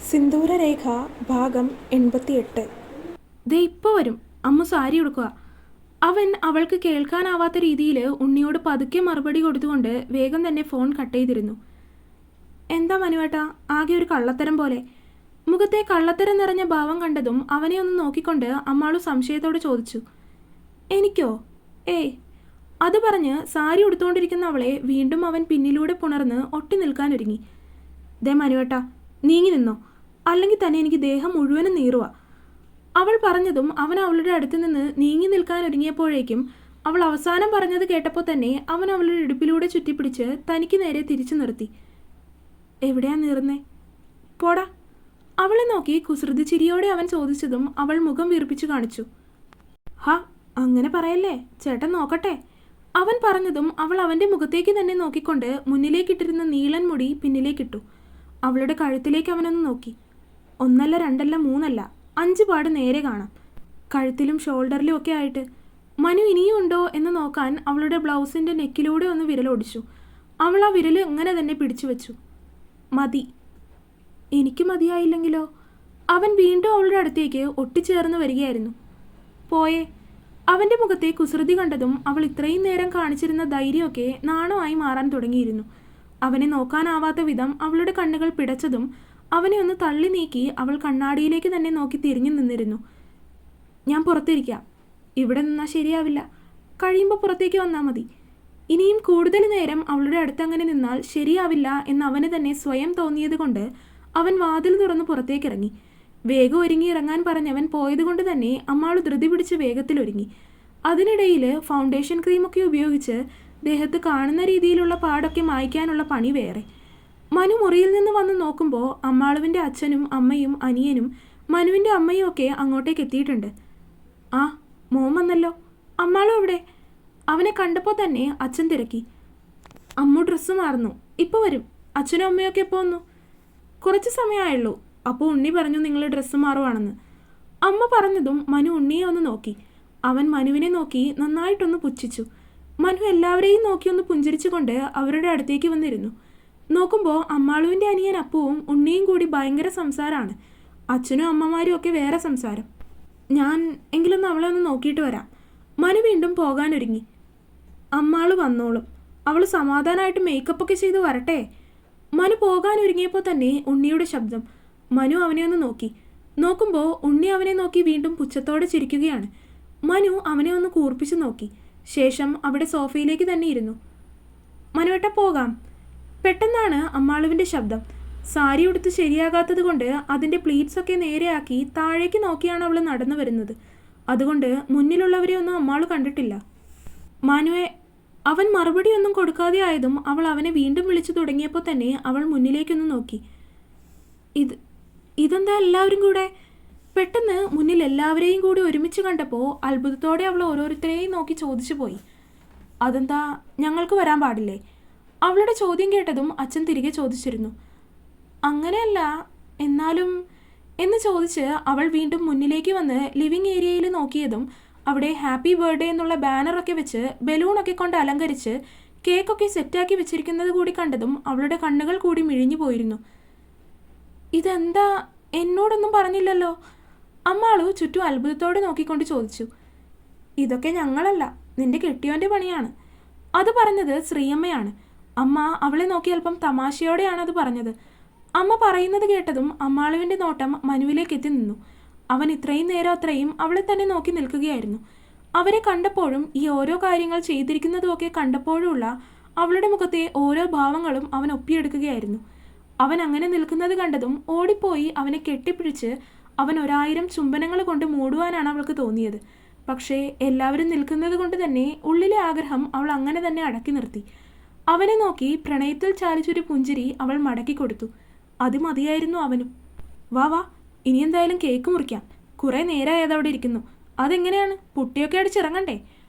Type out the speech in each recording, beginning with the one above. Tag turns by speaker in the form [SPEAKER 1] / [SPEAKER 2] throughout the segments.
[SPEAKER 1] സിന്ദൂരരേഖ ഭാഗം 88.
[SPEAKER 2] ദേ ഇപ്പോൾ വരും. അമ്മ സാരി ഉടുക്കുക. അവൻ അവൾക്ക് കേൾക്കാനാവാത്ത രീതിയിൽ ഉണ്ണിയോട് പതുക്കെ മറുപടി കൊടുത്തുകൊണ്ട് വേഗം തന്നെ ഫോൺ കട്ട് ചെയ്തിരുന്നു. എന്താ മനുവേട്ടാ, ആകെ ഒരു കള്ളത്തരം പോലെ. മുഖത്തെ കള്ളത്തരം നിറഞ്ഞ ഭാവം കണ്ടതും അവനെ ഒന്ന് നോക്കിക്കൊണ്ട് അമ്മാളു സംശയത്തോടെ ചോദിച്ചു. എനിക്കോ? ഏയ്. അത് പറഞ്ഞ് സാരി ഉടുത്തുകൊണ്ടിരിക്കുന്ന അവളെ വീണ്ടും അവൻ പിന്നിലൂടെ പുണർന്ന് ഒട്ടി നിൽക്കാനൊരുങ്ങി. ദേ മനുവേട്ടാ, നീങ്ങി നിന്നോ, അല്ലെങ്കിൽ തന്നെ എനിക്ക് ദേഹം മുഴുവനും നീറുക. അവൾ പറഞ്ഞതും അവൻ അവളുടെ അടുത്ത് നിന്ന് നീങ്ങി നിൽക്കാൻ ഒരുങ്ങിയപ്പോഴേക്കും അവൾ അവസാനം പറഞ്ഞത് കേട്ടപ്പോൾ തന്നെ അവൻ അവളുടെ ഇടുപ്പിലൂടെ ചുറ്റിപ്പിടിച്ച് തനിക്ക് നേരെ തിരിച്ചു നിർത്തി. എവിടെയാ നീറുന്നേ? പോടാ. അവളെ നോക്കി കുസൃതി ചിരിയോടെ അവൻ ചോദിച്ചതും അവൾ മുഖം വീർപ്പിച്ചു കാണിച്ചു. ഹാ, അങ്ങനെ പറയല്ലേ, ചേട്ടൻ നോക്കട്ടെ. അവൻ പറഞ്ഞതും അവൾ അവൻ്റെ മുഖത്തേക്ക് തന്നെ നോക്കിക്കൊണ്ട് മുന്നിലേക്കിട്ടിരുന്ന നീളൻ മുടി പിന്നിലേക്കിട്ടു. അവളുടെ കഴുത്തിലേക്ക് അവനൊന്ന് നോക്കി. ഒന്നല്ല രണ്ടല്ല മൂന്നല്ല 5 പാട് നേരെ കാണാം, കഴുത്തിലും ഷോൾഡറിലും ഒക്കെ ആയിട്ട്. മനു ഇനിയും ഉണ്ടോ എന്ന് നോക്കാൻ അവളുടെ ബ്ലൗസിൻ്റെ നെക്കിലൂടെ ഒന്ന് വിരലൊടിച്ചു. അവൾ ആ വിരൽ ഇങ്ങനെ തന്നെ പിടിച്ചു വെച്ചു. മതി. എനിക്ക് മതിയായില്ലെങ്കിലോ? അവൻ വീണ്ടും അവളുടെ അടുത്തേക്ക് ഒട്ടിച്ചേർന്ന് വരികയായിരുന്നു. പോയേ. അവൻ്റെ മുഖത്തെ കുസൃതി കണ്ടതും അവൾ ഇത്രയും നേരം കാണിച്ചിരുന്ന ധൈര്യമൊക്കെ നാണമായി മാറാൻ തുടങ്ങിയിരുന്നു. അവനെ നോക്കാനാവാത്ത വിധം അവളുടെ കണ്ണുകൾ പിടച്ചതും അവനെ ഒന്ന് തള്ളി നീക്കി അവൾ കണ്ണാടിയിലേക്ക് തന്നെ നോക്കി തിരിഞ്ഞു നിന്നിരുന്നു. ഞാൻ പുറത്തിരിക്കാം. ഇവിടെ നിന്നാൽ ശരിയാവില്ല. കഴിയുമ്പോൾ പുറത്തേക്ക് വന്നാൽ മതി. ഇനിയും കൂടുതൽ നേരം അവളുടെ അടുത്തങ്ങനെ നിന്നാൽ ശരിയാവില്ല എന്ന് അവന് തന്നെ സ്വയം തോന്നിയത് കൊണ്ട് അവൻ വാതിൽ തുറന്ന് പുറത്തേക്കിറങ്ങി. വേഗം ഒരുങ്ങി ഇറങ്ങാൻ പറഞ്ഞവൻ പോയതുകൊണ്ട് തന്നെ അമ്മാള് ധൃതി പിടിച്ച് വേഗത്തിലൊരുങ്ങി. അതിനിടയിൽ ഫൗണ്ടേഷൻ ക്രീമൊക്കെ ഉപയോഗിച്ച് ദേഹത്ത് കാണുന്ന രീതിയിലുള്ള പാടൊക്കെ മായ്ക്കാനുള്ള പണി വേറെ. മനു മുറിയിൽ നിന്ന് വന്ന് നോക്കുമ്പോൾ അമ്മാളുവിൻ്റെ അച്ഛനും അമ്മയും അനിയനും മനുവിൻ്റെ അമ്മയും ഒക്കെ അങ്ങോട്ടേക്ക് എത്തിയിട്ടുണ്ട്. ആ, മോൻ വന്നല്ലോ. അമ്മാളും എവിടെ? അവനെ കണ്ടപ്പോൾ തന്നെ അച്ഛൻ തിരക്കി. അമ്മു ഡ്രസ്സ് മാറുന്നു, ഇപ്പോൾ വരും. അച്ഛനും അമ്മയൊക്കെ എപ്പോൾ വന്നു? കുറച്ച് സമയമായുള്ളൂ. അപ്പോൾ ഉണ്ണി പറഞ്ഞു നിങ്ങൾ ഡ്രസ്സ് മാറുവാണെന്ന്. അമ്മ പറഞ്ഞതും മനു ഉണ്ണിയെ ഒന്ന് നോക്കി. അവൻ മനുവിനെ നോക്കി നന്നായിട്ടൊന്ന് പുച്ഛിച്ചു. മനു എല്ലാവരെയും നോക്കി ഒന്ന് പുഞ്ചിരിച്ചുകൊണ്ട് അവരുടെ അടുത്തേക്ക് വന്നിരുന്നു. നോക്കുമ്പോൾ അമ്മാളുവിൻ്റെ അനിയൻ അപ്പുവും ഉണ്ണിയും കൂടി ഭയങ്കര സംസാരമാണ്. അച്ഛനും അമ്മമാരും ഒക്കെ വേറെ സംസാരം. ഞാൻ എങ്കിലൊന്ന് അവളെ ഒന്ന് നോക്കിയിട്ട് വരാം. മനു വീണ്ടും പോകാനൊരുങ്ങി. അമ്മാള് വന്നോളും, അവൾ സമാധാനമായിട്ട് മേക്കപ്പൊക്കെ ചെയ്ത് വരട്ടെ. മനു പോകാനൊരുങ്ങിയപ്പോൾ തന്നെ ഉണ്ണിയുടെ ശബ്ദം. മനു അവനെ ഒന്ന് നോക്കി. നോക്കുമ്പോൾ ഉണ്ണി അവനെ നോക്കി വീണ്ടും പുച്ഛത്തോടെ ചിരിക്കുകയാണ്. മനു അവനെ ഒന്ന് കൂർപ്പിച്ച് നോക്കി. ശേഷം അവിടെ സോഫയിലേക്ക് തന്നെ ഇരുന്നു. മനുവേട്ട പോകാം. പെട്ടെന്നാണ് അമ്മാളുവിൻ്റെ ശബ്ദം. സാരി ഉടുത്ത് ശരിയാകാത്തത് കൊണ്ട് അതിൻ്റെ പ്ലീറ്റ്സൊക്കെ നേരെയാക്കി താഴേക്ക് നോക്കിയാണ് അവൾ നടന്നു വരുന്നത്. അതുകൊണ്ട് മുന്നിലുള്ളവരെ ഒന്നും അമ്മാള് കണ്ടിട്ടില്ല. മനുവെ. അവൻ മറുപടിയൊന്നും കൊടുക്കാതെ ആയതും അവൾ അവനെ വീണ്ടും വിളിച്ചു തുടങ്ങിയപ്പോൾ തന്നെ അവൾ മുന്നിലേക്കൊന്ന് നോക്കി. ഇതെന്താ എല്ലാവരും കൂടെ? പെട്ടെന്ന് മുന്നിൽ എല്ലാവരെയും കൂടി ഒരുമിച്ച് കണ്ടപ്പോൾ അത്ഭുതത്തോടെ അവൾ ഓരോരുത്തരെയും നോക്കി ചോദിച്ചു പോയി. അതെന്താ, ഞങ്ങൾക്ക് വരാൻ പാടില്ലേ? അവളുടെ ചോദ്യം കേട്ടതും അച്ഛൻ തിരികെ ചോദിച്ചിരുന്നു. അങ്ങനെയല്ല, എന്നാലും എന്ന് ചോദിച്ച് അവൾ വീണ്ടും മുന്നിലേക്ക് വന്ന് ലിവിങ് ഏരിയയിൽ നോക്കിയതും അവിടെ ഹാപ്പി ബർത്ത്ഡേ എന്നുള്ള ബാനറൊക്കെ വെച്ച് ബലൂണൊക്കെ കൊണ്ട് അലങ്കരിച്ച് കേക്കൊക്കെ സെറ്റാക്കി വെച്ചിരിക്കുന്നത് കൂടി കണ്ടതും അവളുടെ കണ്ണുകൾ കൂടി മിഴിഞ്ഞു പോയിരുന്നു. ഇതെന്താ, എന്നോടൊന്നും പറഞ്ഞില്ലല്ലോ? അമ്മാളു ചുറ്റും അത്ഭുതത്തോടെ നോക്കിക്കൊണ്ട് ചോദിച്ചു. ഇതൊക്കെ ഞങ്ങളല്ല, നിന്റെ കെട്ടിയോൻ്റെ പണിയാണ്. അത് പറഞ്ഞത് ശ്രീയമ്മയാണ്. അമ്മ അവളെ നോക്കി അല്പം തമാശയോടെയാണ് അത് പറഞ്ഞത്. അമ്മ പറയുന്നത് കേട്ടതും അമ്മാളുവിൻ്റെ നോട്ടം മനുവിലേക്ക് എത്തി നിന്നു. അവൻ ഇത്രയും നേരം അത്രയും അവളെ തന്നെ നോക്കി നിൽക്കുകയായിരുന്നു. അവരെ കണ്ടപ്പോഴും ഈ ഓരോ കാര്യങ്ങൾ ചെയ്തിരിക്കുന്നതുമൊക്കെ കണ്ടപ്പോഴുള്ള അവളുടെ മുഖത്തെ ഓരോ ഭാവങ്ങളും അവൻ ഒപ്പിയെടുക്കുകയായിരുന്നു. അവൻ അങ്ങനെ നിൽക്കുന്നത് കണ്ടതും ഓടിപ്പോയി അവനെ കെട്ടിപ്പിടിച്ച് അവൻ 1000 ചുംബനങ്ങൾ കൊണ്ട് മൂടുവാനാണ് അവൾക്ക് തോന്നിയത്. പക്ഷേ എല്ലാവരും നിൽക്കുന്നത് കൊണ്ട് തന്നെ ഉള്ളിലെ ആഗ്രഹം അവൾ അങ്ങനെ തന്നെ അടക്കി നിർത്തി. അവനെ നോക്കി പ്രണയത്തിൽ ചാലിച്ചൊരു പുഞ്ചിരി അവൾ മടക്കി കൊടുത്തു. അത് മതിയായിരുന്നു അവനും. വാ വാ, ഇനി എന്തായാലും കേക്ക് മുറിക്കാം. കുറേ നേരമായത് അവിടെ ഇരിക്കുന്നു. അതെങ്ങനെയാണ്, പുട്ടിയൊക്കെ അടിച്ചിറങ്ങണ്ടേ?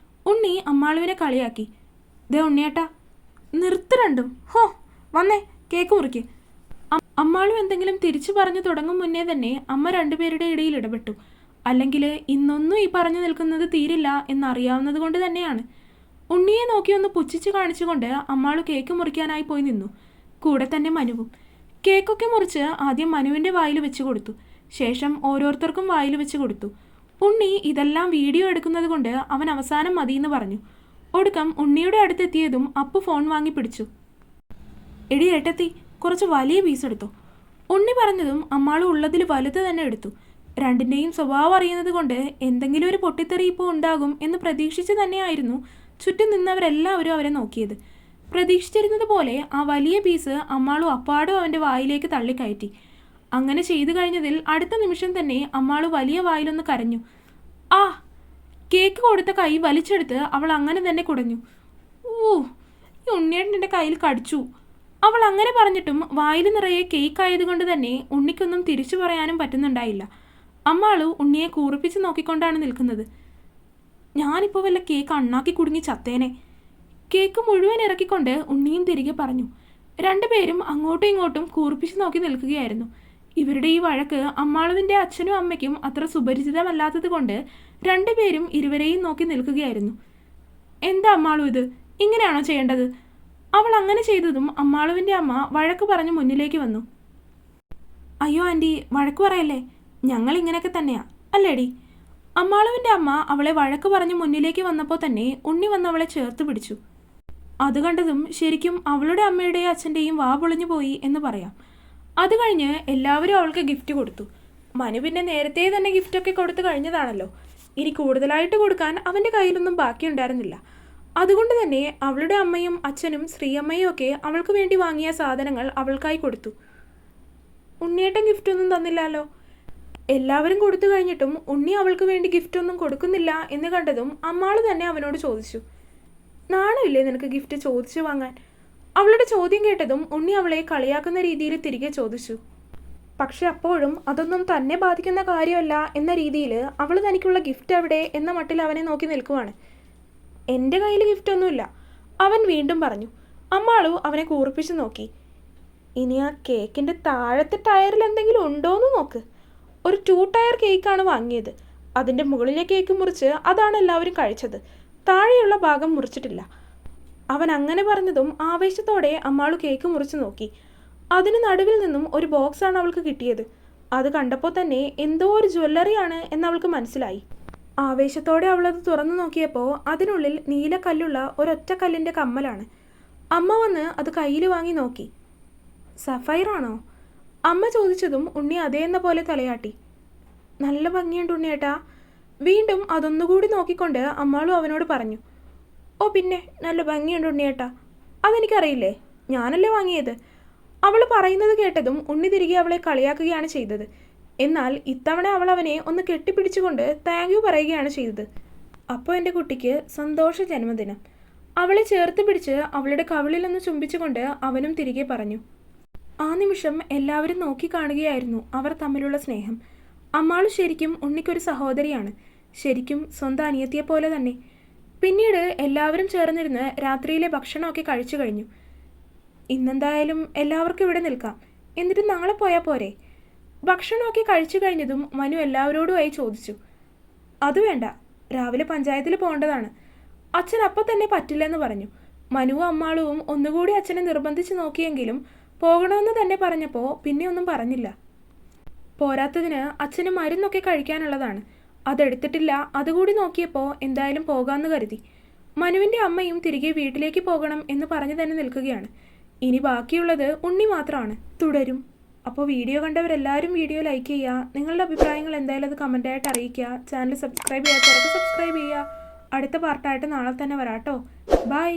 [SPEAKER 2] ഉണ്ണി അമ്മാളുവിനെ കളിയാക്കി. ദേ ഉണ്ണിയേട്ടാ, നിർത്ത് രണ്ടും. ഹോ, വന്നേ, കേക്ക് മുറിക്ക്. അമ്മാളും എന്തെങ്കിലും തിരിച്ചു പറഞ്ഞു തുടങ്ങും മുന്നേ തന്നെ അമ്മ രണ്ടുപേരുടെ ഇടയിൽ ഇടപെട്ടു. അല്ലെങ്കിൽ ഇന്നൊന്നും ഈ പറഞ്ഞു നിൽക്കുന്നത് തീരില്ല എന്നറിയാവുന്നത് കൊണ്ട് തന്നെയാണ്. ഉണ്ണിയെ നോക്കി ഒന്ന് പുച്ഛിച്ച് കാണിച്ചുകൊണ്ട് അമ്മാളു കേക്ക് മുറിക്കാനായി പോയി നിന്നു. കൂടെ തന്നെ മനുവും. കേക്കൊക്കെ മുറിച്ച് ആദ്യം മനുവിൻ്റെ വായിൽ വെച്ച് കൊടുത്തു. ശേഷം ഓരോരുത്തർക്കും വായിൽ വെച്ച് കൊടുത്തു. ഉണ്ണി ഇതെല്ലാം വീഡിയോ എടുക്കുന്നത് കൊണ്ട് അവൻ അവസാനം മതിയെന്ന് പറഞ്ഞു. ഒടുക്കം ഉണ്ണിയുടെ അടുത്തെത്തിയതും അപ്പു ഫോൺ വാങ്ങി പിടിച്ചു. എടി ഏട്ടത്തി, കുറച്ച് വലിയ പീസ് എടുത്തു. ഉണ്ണി പറഞ്ഞതും അമ്മാൾ ഉള്ളതിൽ വലുത് തന്നെ എടുത്തു. രണ്ടിൻ്റെയും സ്വഭാവം അറിയുന്നത് കൊണ്ട് എന്തെങ്കിലും ഒരു പൊട്ടിത്തെറി ഇപ്പോൾ ഉണ്ടാകും എന്ന് പ്രതീക്ഷിച്ച് തന്നെയായിരുന്നു ചുറ്റും നിന്നവരെല്ലാവരും അവരെ നോക്കിയത്. പ്രതീക്ഷിച്ചിരുന്നത് പോലെ ആ വലിയ പീസ് അമ്മാളും അപ്പാടും അവൻ്റെ വായിലേക്ക് തള്ളിക്കയറ്റി. അങ്ങനെ ചെയ്തു കഴിഞ്ഞതിൽ അടുത്ത നിമിഷം തന്നെ അമ്മാള് വലിയ വായിലൊന്ന് കരഞ്ഞു. ആ! കേക്ക് കൊടുത്ത കൈ വലിച്ചെടുത്ത് അവൾ അങ്ങനെ തന്നെ കുടഞ്ഞു. ഈ ഉണ്ണിയേട്ടൻ്റെ കയ്യിൽ കടിച്ചു. അവൾ അങ്ങനെ പറഞ്ഞിട്ടും വായിൽ നിറയെ കേക്ക് ആയതുകൊണ്ട് തന്നെ ഉണ്ണിക്കൊന്നും തിരിച്ചു പറയാനും പറ്റുന്നുണ്ടായില്ല. അമ്മാള് ഉണ്ണിയെ കൂറിപ്പിച്ച് നോക്കിക്കൊണ്ടാണ് നിൽക്കുന്നത്. ഞാനിപ്പോൾ വല്ല കേക്ക് അണ്ണാക്കി കുടുങ്ങി ചത്തേനെ. കേക്ക് മുഴുവൻ ഇറക്കിക്കൊണ്ട് ഉണ്ണിയും തിരികെ പറഞ്ഞു. രണ്ടുപേരും അങ്ങോട്ടും ഇങ്ങോട്ടും കൂറിപ്പിച്ച് നോക്കി നിൽക്കുകയായിരുന്നു. ഇവരുടെ ഈ വഴക്ക് അമ്മാളുവിൻ്റെ അച്ഛനും അമ്മയ്ക്കും അത്ര സുപരിചിതമല്ലാത്തത് കൊണ്ട് രണ്ടുപേരും ഇരുവരെയും നോക്കി നിൽക്കുകയായിരുന്നു. എന്താ അമ്മാളു ഇത്? ഇങ്ങനെയാണോ ചെയ്യേണ്ടത്? അവൾ അങ്ങനെ ചെയ്തതും അമ്മാളുവിൻ്റെ അമ്മ വഴക്ക് പറഞ്ഞ് മുന്നിലേക്ക് വന്നു. അയ്യോ ആൻറ്റി, വഴക്ക് പറയല്ലേ, ഞങ്ങൾ ഇങ്ങനെയൊക്കെ തന്നെയാ അല്ലേടി? അമ്മാളുവിൻ്റെ അമ്മ അവളെ വഴക്ക് പറഞ്ഞ് മുന്നിലേക്ക് വന്നപ്പോൾ തന്നെ ഉണ്ണി വന്ന് അവളെ ചേർത്ത് പിടിച്ചു. അത് കണ്ടതും ശരിക്കും അവളുടെ അമ്മയുടെയും അച്ഛൻ്റെയും വാ പൊളിഞ്ഞു പോയി എന്ന് പറയാം. അത് കഴിഞ്ഞ് എല്ലാവരും അവൾക്ക് ഗിഫ്റ്റ് കൊടുത്തു. മനു പിന്നെ നേരത്തെ തന്നെ ഗിഫ്റ്റൊക്കെ കൊടുത്തു കഴിഞ്ഞതാണല്ലോ. ഇനി കൂടുതലായിട്ട് കൊടുക്കാൻ അവൻ്റെ കയ്യിലൊന്നും ബാക്കിയുണ്ടായിരുന്നില്ല. അതുകൊണ്ട് തന്നെ അവളുടെ അമ്മയും അച്ഛനും ശ്രീയമ്മയും ഒക്കെ അവൾക്ക് വേണ്ടി വാങ്ങിയ സാധനങ്ങൾ അവൾക്കായി കൊടുത്തു. ഉണ്ണിയേട്ടൻ ഗിഫ്റ്റൊന്നും തന്നില്ലല്ലോ. എല്ലാവരും കൊടുത്തു കഴിഞ്ഞിട്ടും ഉണ്ണി അവൾക്ക് വേണ്ടി ഗിഫ്റ്റൊന്നും കൊടുക്കുന്നില്ല എന്ന് കണ്ടതും അമ്മാള് തന്നെ അവനോട് ചോദിച്ചു. നാണമില്ലേ നിനക്ക് ഗിഫ്റ്റ് ചോദിച്ചു വാങ്ങാൻ? അവളുടെ ചോദ്യം കേട്ടതും ഉണ്ണി അവളെ കളിയാക്കുന്ന രീതിയിൽ തിരികെ ചോദിച്ചു. പക്ഷെ അപ്പോഴും അതൊന്നും തന്നെ ബാധിക്കുന്ന കാര്യമല്ല എന്ന രീതിയിൽ അവൾ തനിക്കുള്ള ഗിഫ്റ്റ് എവിടെ എന്ന മട്ടിൽ അവനെ നോക്കി നിൽക്കുവാണ്. എൻ്റെ കയ്യിൽ ഗിഫ്റ്റൊന്നുമില്ല, അവൻ വീണ്ടും പറഞ്ഞു. അമ്മാളു അവനെ കൂർപ്പിച്ച് നോക്കി. ഇനി ആ കേക്കിൻ്റെ താഴത്തെ ടയറിൽ എന്തെങ്കിലും ഉണ്ടോയെന്ന് നോക്ക്. ഒരു 2 ടയർ കേക്കാണ് വാങ്ങിയത്. അതിൻ്റെ മുകളിലെ കേക്ക് മുറിച്ച് അതാണ് എല്ലാവരും കഴിച്ചത്. താഴെയുള്ള ഭാഗം മുറിച്ചിട്ടില്ല. അവൻ അങ്ങനെ പറഞ്ഞതും ആവേശത്തോടെ അമ്മാളു കേക്ക് മുറിച്ച് നോക്കി. അതിന് നടുവിൽ നിന്നും ഒരു ബോക്സാണ് അവൾക്ക് കിട്ടിയത്. അത് കണ്ടപ്പോൾ തന്നെ എന്തോ ഒരു ജ്വല്ലറിയാണ് എന്നവൾക്ക് മനസ്സിലായി. ആവേശത്തോടെ അവളത് തുറന്നു നോക്കിയപ്പോൾ അതിനുള്ളിൽ നീലക്കല്ലുള്ള ഒരൊറ്റ കല്ലിൻ്റെ കമ്മലാണ്. അമ്മ വന്ന് അത് കയ്യിൽ വാങ്ങി നോക്കി. സഫൈറാണോ? അമ്മ ചോദിച്ചതും ഉണ്ണി അതേന്ന പോലെ തലയാട്ടി. നല്ല ഭംഗിയുണ്ട് ഉണ്ണിയേട്ടാ. വീണ്ടും അതൊന്നുകൂടി നോക്കിക്കൊണ്ട് അമ്മാളും അവനോട് പറഞ്ഞു. ഓ പിന്നെ നല്ല ഭംഗിയുണ്ട് ഉണ്ണിയേട്ടാ. അതെനിക്കറിയില്ലേ, ഞാനല്ലേ വാങ്ങിയത്. അവൾ പറയുന്നത് കേട്ടതും ഉണ്ണി തിരികെ അവളെ കളിയാക്കുകയാണ് ചെയ്തത്. എന്നാൽ ഇത്തവണ അവൾ അവനെ ഒന്ന് കെട്ടിപ്പിടിച്ചുകൊണ്ട് താങ്ക് യു പറയുകയാണ് ചെയ്തത്. അപ്പോൾ എൻ്റെ കുട്ടിക്ക് സന്തോഷ ജന്മദിനം. അവളെ ചേർത്ത് പിടിച്ച് അവളുടെ കവിളിലൊന്ന് ചുംബിച്ചുകൊണ്ട് അവനും തിരികെ പറഞ്ഞു. ആ നിമിഷം എല്ലാവരും നോക്കിക്കാണുകയായിരുന്നു അവർ തമ്മിലുള്ള സ്നേഹം. അമ്മാള് ശരിക്കും ഉണ്ണിക്കൊരു സഹോദരിയാണ്, ശരിക്കും സ്വന്തം അനിയത്തിയെപ്പോലെ തന്നെ. പിന്നീട് എല്ലാവരും ചേർന്നിരുന്ന് രാത്രിയിലെ ഭക്ഷണമൊക്കെ കഴിച്ചു കഴിഞ്ഞു. ഇന്നെന്തായാലും എല്ലാവർക്കും ഇവിടെ നിൽക്കാം, എന്നിട്ട് നാളെ പോയാൽ പോരെ? ഭക്ഷണമൊക്കെ കഴിച്ചു കഴിഞ്ഞതും മനു എല്ലാവരോടുമായി ചോദിച്ചു. അത് വേണ്ട, രാവിലെ പഞ്ചായത്തിൽ പോകേണ്ടതാണ്. അച്ഛൻ അപ്പം തന്നെ പറ്റില്ലെന്ന് പറഞ്ഞു. മനുവും അമ്മാളുവും ഒന്നുകൂടി അച്ഛനെ നിർബന്ധിച്ച് നോക്കിയെങ്കിലും പോകണമെന്ന് തന്നെ പറഞ്ഞപ്പോൾ പിന്നെ ഒന്നും പറഞ്ഞില്ല. പോരാത്തതിന് അച്ഛന് മരുന്നൊക്കെ കഴിക്കാനുള്ളതാണ്, അതെടുത്തിട്ടില്ല. അതുകൂടി നോക്കിയപ്പോൾ എന്തായാലും പോകാമെന്ന് കരുതി. മനുവിൻ്റെ അമ്മയും തിരികെ വീട്ടിലേക്ക് പോകണം എന്ന് പറഞ്ഞു തന്നെ നിൽക്കുകയാണ്. ഇനി ബാക്കിയുള്ളത് ഉണ്ണി മാത്രമാണ്. തുടരും. അപ്പോൾ വീഡിയോ കണ്ടവരെല്ലാവരും വീഡിയോ ലൈക്ക് ചെയ്യുക. നിങ്ങളുടെ അഭിപ്രായങ്ങൾ എന്തായാലും അത് കമൻറ്റായിട്ട് അറിയിക്കുക. ചാനൽ സബ്സ്ക്രൈബ് ചെയ്യാത്തവരൊക്കെ സബ്സ്ക്രൈബ് ചെയ്യുക. അടുത്ത പാർട്ടായിട്ട് നാളെ തന്നെ വരാട്ടോ. ബൈ.